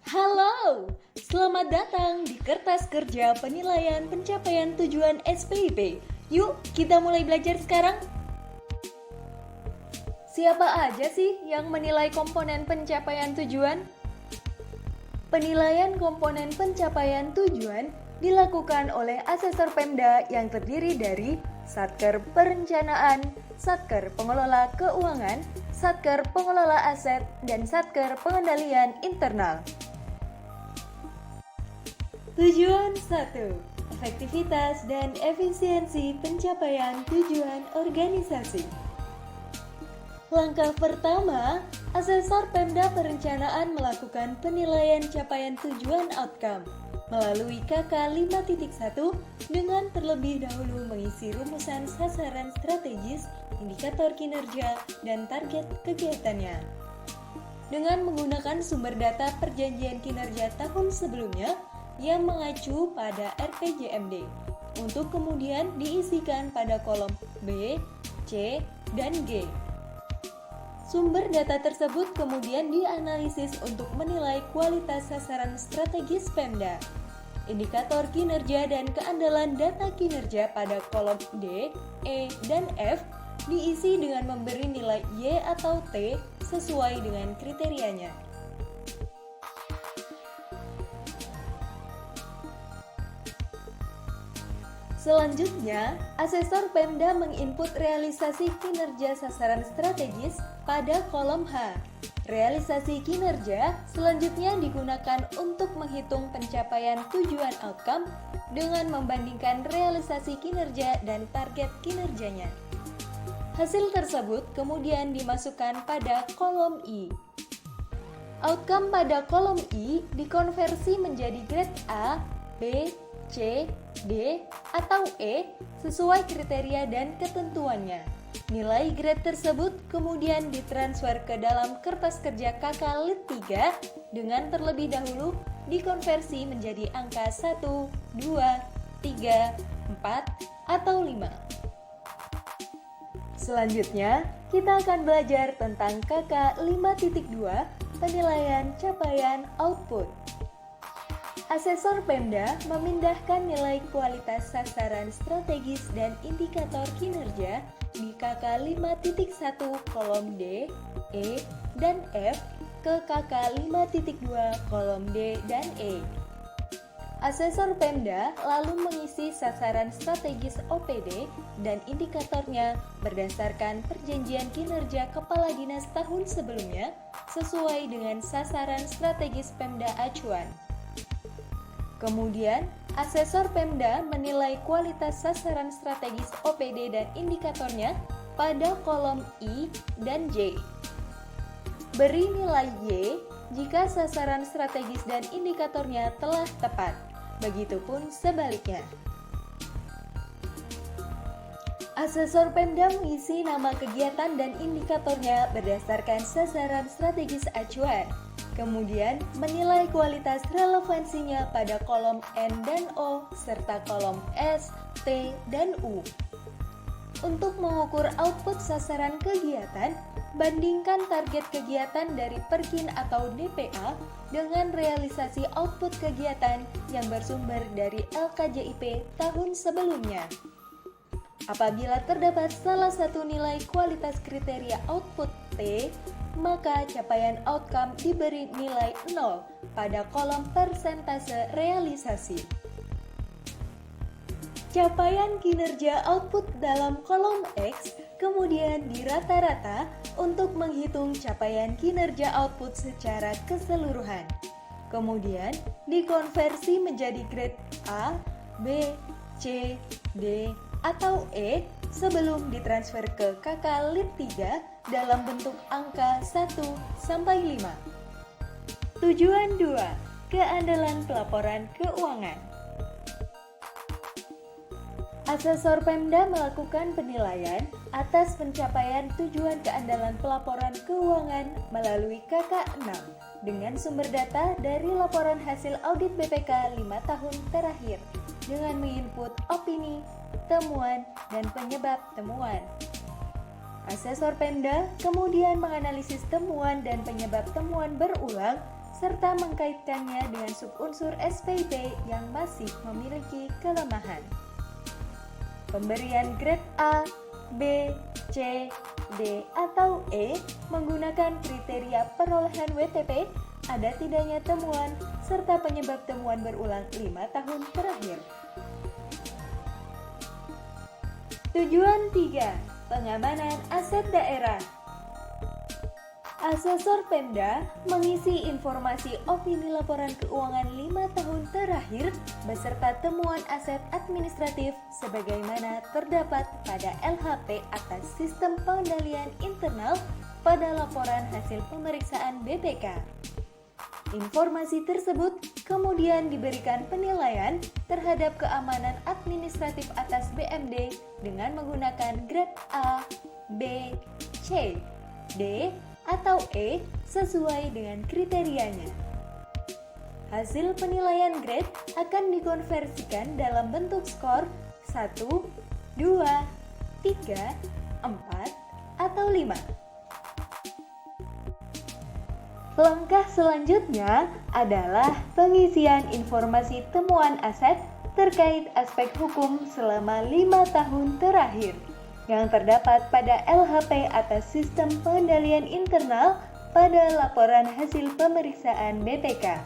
Halo, selamat datang di Kertas Kerja Penilaian Pencapaian Tujuan SPIP. Yuk, kita mulai belajar sekarang. Siapa aja sih yang menilai komponen pencapaian tujuan? Penilaian komponen pencapaian tujuan dilakukan oleh asesor Pemda yang terdiri dari Satker Perencanaan, Satker Pengelola Keuangan, Satker Pengelola Aset, dan Satker Pengendalian Internal. Tujuan 1. Efektivitas dan efisiensi pencapaian tujuan organisasi. Langkah pertama, asesor Pemda Perencanaan melakukan penilaian capaian tujuan outcome melalui KK 5.1 dengan terlebih dahulu mengisi rumusan sasaran strategis, indikator kinerja, dan target kegiatannya. Dengan menggunakan sumber data perjanjian kinerja tahun sebelumnya yang mengacu pada RPJMD, untuk kemudian diisikan pada kolom B, C, dan G. Sumber data tersebut kemudian dianalisis untuk menilai kualitas sasaran strategis Pemda. Indikator kinerja dan keandalan data kinerja pada kolom D, E, dan F diisi dengan memberi nilai Y atau T sesuai dengan kriterianya. Selanjutnya, asesor Pemda menginput realisasi kinerja sasaran strategis pada kolom H. Realisasi kinerja selanjutnya digunakan untuk menghitung pencapaian tujuan outcome dengan membandingkan realisasi kinerja dan target kinerjanya. Hasil tersebut kemudian dimasukkan pada kolom I. Outcome pada kolom I dikonversi menjadi grade A, B, C, D, atau E sesuai kriteria dan ketentuannya. Nilai grade tersebut kemudian ditransfer ke dalam kertas kerja KK Lit 3 dengan terlebih dahulu dikonversi menjadi angka 1, 2, 3, 4, atau 5. Selanjutnya, kita akan belajar tentang KK 5.2 penilaian capaian output. Asesor Pemda memindahkan nilai kualitas sasaran strategis dan indikator kinerja di KK 5.1 kolom D, E, dan F ke KK 5.2 kolom D dan E. Asesor Pemda lalu mengisi sasaran strategis OPD dan indikatornya berdasarkan perjanjian kinerja Kepala Dinas tahun sebelumnya sesuai dengan sasaran strategis Pemda acuan. Kemudian, asesor Pemda menilai kualitas sasaran strategis OPD dan indikatornya pada kolom I dan J. Beri nilai Y jika sasaran strategis dan indikatornya telah tepat, begitupun sebaliknya. Asesor Pemda mengisi nama kegiatan dan indikatornya berdasarkan sasaran strategis acuan. Kemudian menilai kualitas relevansinya pada kolom N dan O serta kolom S, T, dan U. Untuk mengukur output sasaran kegiatan, bandingkan target kegiatan dari Perkin atau DPA dengan realisasi output kegiatan yang bersumber dari LKJIP tahun sebelumnya. Apabila terdapat salah satu nilai kualitas kriteria output T, maka capaian outcome diberi nilai 0 pada kolom persentase realisasi. Capaian kinerja output dalam kolom X kemudian dirata-rata untuk menghitung capaian kinerja output secara keseluruhan. Kemudian dikonversi menjadi grade A, B, C, D, atau E sebelum ditransfer ke KK Lit 3 dalam bentuk angka 1 sampai 5. Tujuan 2. Keandalan pelaporan keuangan. Asesor Pemda melakukan penilaian atas pencapaian tujuan keandalan pelaporan keuangan melalui KK 6 dengan sumber data dari laporan hasil audit BPK 5 tahun terakhir dengan menginput opini, temuan, dan penyebab temuan. Asesor Pemda kemudian menganalisis temuan dan penyebab temuan berulang serta mengkaitkannya dengan subunsur SPIP yang masih memiliki kelemahan. Pemberian grade A, B, C, D, atau E menggunakan kriteria perolehan WTP, ada tidaknya temuan, serta penyebab temuan berulang 5 tahun terakhir. Tujuan 3. Pengamanan aset daerah. Asesor Pemda mengisi informasi opini laporan keuangan 5 tahun terakhir beserta temuan aset administratif sebagaimana terdapat pada LHP atas sistem pengendalian internal pada laporan hasil pemeriksaan BPK. Informasi tersebut kemudian diberikan penilaian terhadap keamanan administratif atas BMD dengan menggunakan grade A, B, C, D, atau E sesuai dengan kriterianya. Hasil penilaian grade akan dikonversikan dalam bentuk skor 1, 2, 3, 4, atau 5. Langkah selanjutnya adalah pengisian informasi temuan aset terkait aspek hukum selama 5 tahun terakhir yang terdapat pada LHP atas sistem pengendalian internal pada laporan hasil pemeriksaan BPK.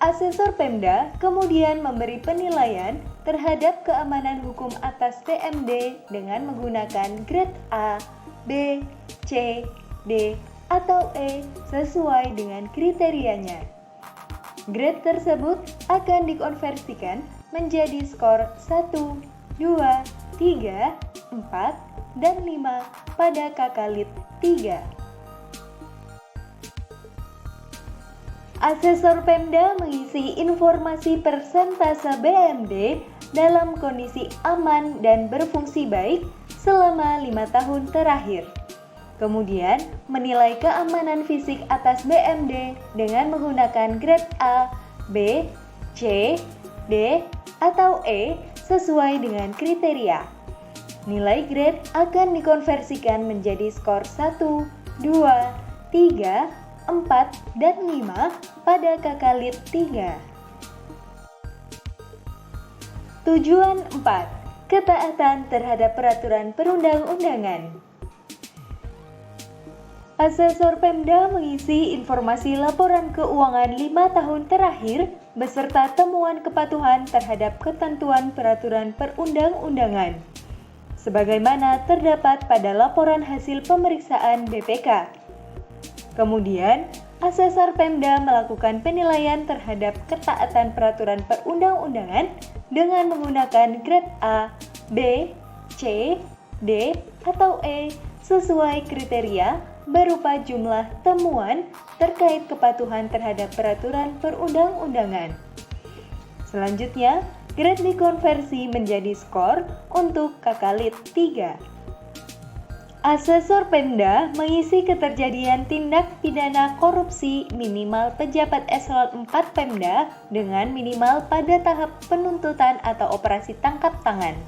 Asesor Pemda kemudian memberi penilaian terhadap keamanan hukum atas PMD dengan menggunakan grade A, B, C, D, atau E sesuai dengan kriterianya. Grade tersebut akan dikonversikan menjadi skor 1, 2, 3, 4, dan 5 pada KKLIT 3. Asesor Pemda mengisi informasi persentase BMD dalam kondisi aman dan berfungsi baik selama 5 tahun terakhir. Kemudian menilai keamanan fisik atas BMD dengan menggunakan grade A, B, C, D, atau E sesuai dengan kriteria. Nilai grade akan dikonversikan menjadi skor 1, 2, 3, 4, dan 5 pada KKLIT 3. Tujuan 4. Ketaatan terhadap peraturan perundang-undangan. Asesor Pemda mengisi informasi laporan keuangan 5 tahun terakhir beserta temuan kepatuhan terhadap ketentuan peraturan perundang-undangan sebagaimana terdapat pada laporan hasil pemeriksaan BPK. Kemudian, Asesor Pemda melakukan penilaian terhadap ketaatan peraturan perundang-undangan dengan menggunakan grade A, B, C, D, atau E sesuai kriteria berupa jumlah temuan terkait kepatuhan terhadap peraturan perundang-undangan. Selanjutnya, grade dikonversi menjadi skor untuk KKLIT 3. Asesor Pemda mengisi keterjadian tindak pidana korupsi minimal pejabat eselon 4 Pemda dengan minimal pada tahap penuntutan atau operasi tangkap tangan.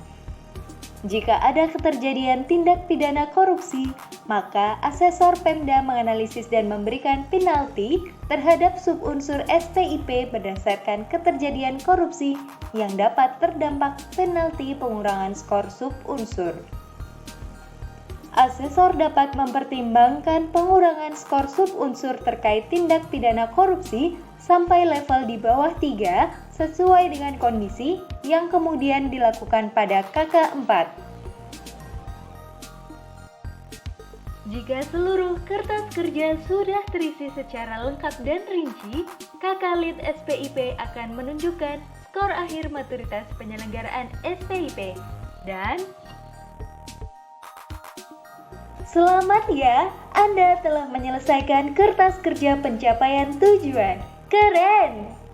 Jika ada keterjadian tindak pidana korupsi, maka Asesor Pemda menganalisis dan memberikan penalti terhadap subunsur SPIP berdasarkan keterjadian korupsi yang dapat terdampak penalti pengurangan skor subunsur. Asesor dapat mempertimbangkan pengurangan skor subunsur terkait tindak pidana korupsi sampai level di bawah 3 sesuai dengan kondisi yang kemudian dilakukan pada KK4. Jika seluruh kertas kerja sudah terisi secara lengkap dan rinci, KKLIT SPIP akan menunjukkan skor akhir maturitas penyelenggaraan SPIP. Dan selamat ya, Anda telah menyelesaikan kertas kerja pencapaian tujuan. Keren!